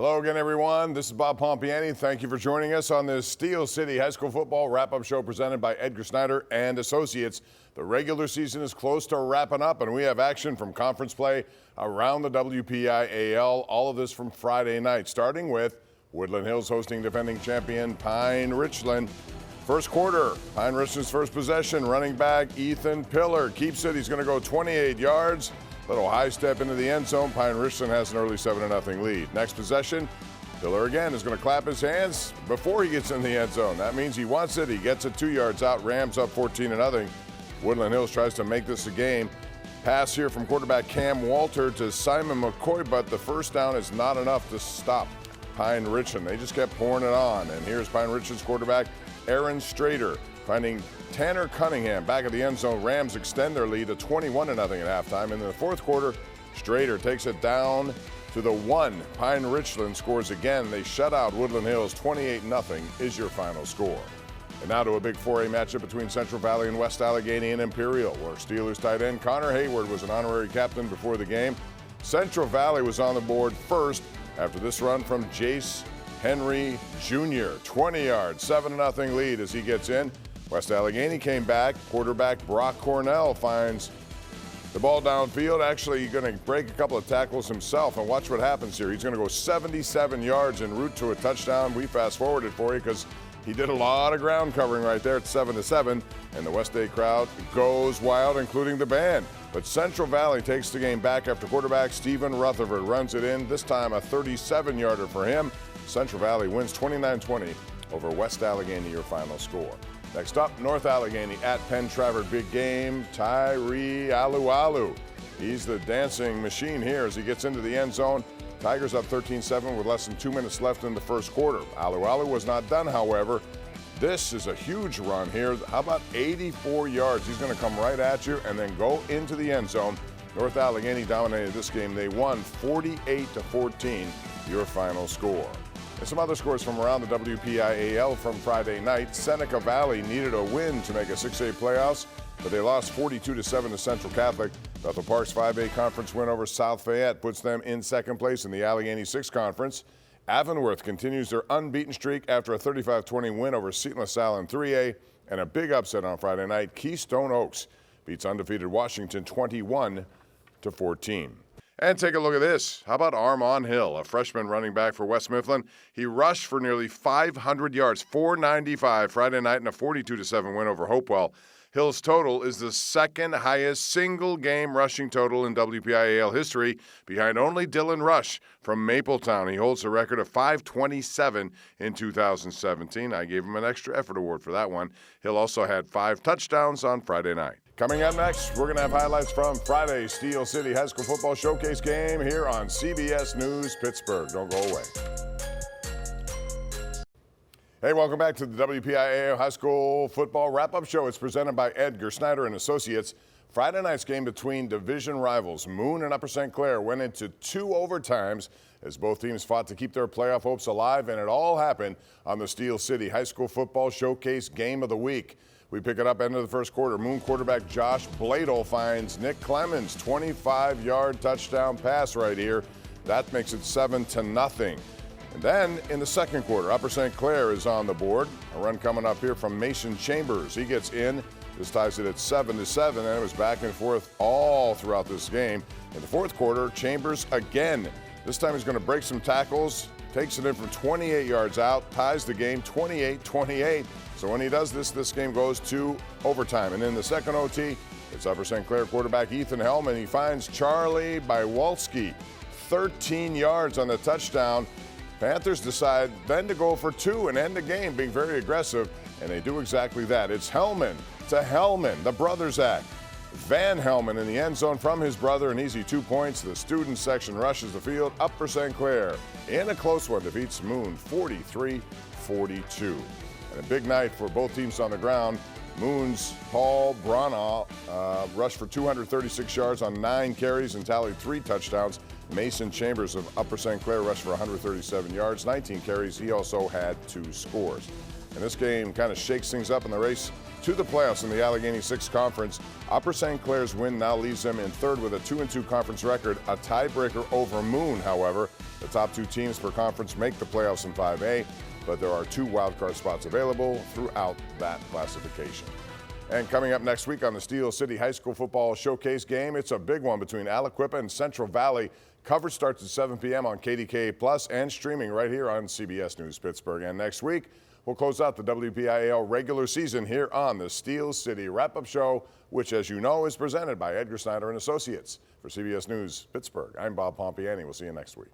Hello again, everyone. This is Bob Pompeani. Thank you for joining us on this Steel City High School Football Wrap-Up Show presented by Edgar Snyder and Associates. The regular season is close to wrapping up, and we have action from conference play around the WPIAL. All of this from Friday night, starting with Woodland Hills hosting defending champion Pine Richland. First quarter, Pine Richland's first possession, running back Ethan Pillar keeps it. He's going to go 28 yards. Little high step into the end zone. Pine Richland has an early 7-0 lead. Next possession, Pillar again is going to clap his hands before he gets in the end zone. That means he wants it. He gets it 2 yards out. Rams up 14-0. Woodland Hills tries to make this a game. Pass here from quarterback Cam Walter to Simon McCoy, but the first down is not enough to stop Pine Richland. They just kept pouring it on. And here's Pine Richland's quarterback Aaron Strader finding Tanner Cunningham back at the end zone. Rams extend their lead to 21-0 at halftime. In the fourth quarter, Strader takes it down to the 1. Pine Richland scores again. They shut out Woodland Hills. 28-0 is your final score. And now to a big 4A matchup between Central Valley and West Allegheny and Imperial, where Steelers tight end Connor Hayward was an honorary captain before the game. Central Valley was on the board first after this run from Jace Henry Jr. 20 yards, 7-0 lead as he gets in. West Allegheny came back. Quarterback Brock Cornell finds the ball downfield. Actually, going to break a couple of tackles himself, and watch what happens here. He's going to go 77 yards en route to a touchdown. We fast forwarded for you because he did a lot of ground covering right there at 7-7, and the West Day crowd goes wild, including the band. But Central Valley takes the game back after quarterback Stephen Rutherford runs it in, this time a 37-yarder for him. Central Valley wins 29-20 over West Allegheny, your final score. Next up, North Allegheny at Penn Trafford. Big game, Tyree Alualu. He's the dancing machine here as he gets into the end zone. Tigers up 13-7 with less than 2 minutes left in the first quarter. Alualu was not done, however. This is a huge run here. How about 84 yards? He's going to come right at you and then go into the end zone. North Allegheny dominated this game. They won 48-14, your final score. And some other scores from around the WPIAL from Friday night. Seneca Valley needed a win to make a 6A playoffs, but they lost 42-7 to Central Catholic. Bethel Park's 5A conference win over South Fayette puts them in second place in the Allegheny 6 conference. Avonworth continues their unbeaten streak after a 35-20 win over Seton LaSalle in 3A, and a big upset on Friday night. Keystone Oaks beats undefeated Washington 21-14. And take a look at this. How about Armand Hill, a freshman running back for West Mifflin? He rushed for nearly 500 yards, 495 Friday night in a 42-7 win over Hopewell. Hill's total is the second highest single-game rushing total in WPIAL history, behind only Dylan Rush from Mapletown. He holds a record of 527 in 2017. I gave him an extra effort award for that one. Hill also had 5 touchdowns on Friday night. Coming up next, we're going to have highlights from Friday's Steel City High School Football Showcase game here on CBS News Pittsburgh. Don't go away. Hey, welcome back to the WPIAL High School Football Wrap-Up Show. It's presented by Edgar Snyder and Associates. Friday night's game between division rivals Moon and Upper St. Clair went into 2 overtimes as both teams fought to keep their playoff hopes alive, and it all happened on the Steel City High School Football Showcase Game of the Week. We pick it up end of the first quarter. Moon quarterback Josh Bladel finds Nick Clemens, 25-yard touchdown pass right here. That makes it 7-0. And then in the second quarter, Upper St. Clair is on the board. A run coming up here from Mason Chambers. He gets in. This ties it at 7-7, and it was back and forth all throughout this game. In the fourth quarter, Chambers again. This time he's going to break some tackles, takes it in from 28 yards out, ties the game 28-28. So when he does this, this game goes to overtime. And in the second OT, it's Upper St. Clair quarterback Ethan Hellman. He finds Charlie Bywalski, 13 yards on the touchdown. Panthers decide then to go for 2 and end the game, being very aggressive, and they do exactly that. It's Hellman to Hellman, the brothers act. Van Hellman in the end zone from his brother, an easy 2 points. The student section rushes the field. Upper St. Clair, in a close one, defeats Moon 43-42. And a big night for both teams on the ground. Moon's Paul Branaugh rushed for 236 yards on 9 carries and tallied 3 touchdowns. Mason Chambers of Upper St. Clair rushed for 137 yards, 19 carries. He also had 2 scores. And this game kind of shakes things up in the race to the playoffs in the Allegheny 6 Conference. Upper St. Clair's win now leaves them in third with a 2-2 conference record, a tiebreaker over Moon, however. The top 2 teams per conference make the playoffs in 5A, but there are 2 wildcard spots available throughout that classification. And coming up next week on the Steel City High School Football Showcase game, it's a big one between Aliquippa and Central Valley. Coverage starts at 7 p.m. on KDKA+ and streaming right here on CBS News Pittsburgh. And next week, we'll close out the WPIAL regular season here on the Steel City Wrap-Up Show, which, as you know, is presented by Edgar Snyder and Associates. For CBS News Pittsburgh, I'm Bob Pompeani. We'll see you next week.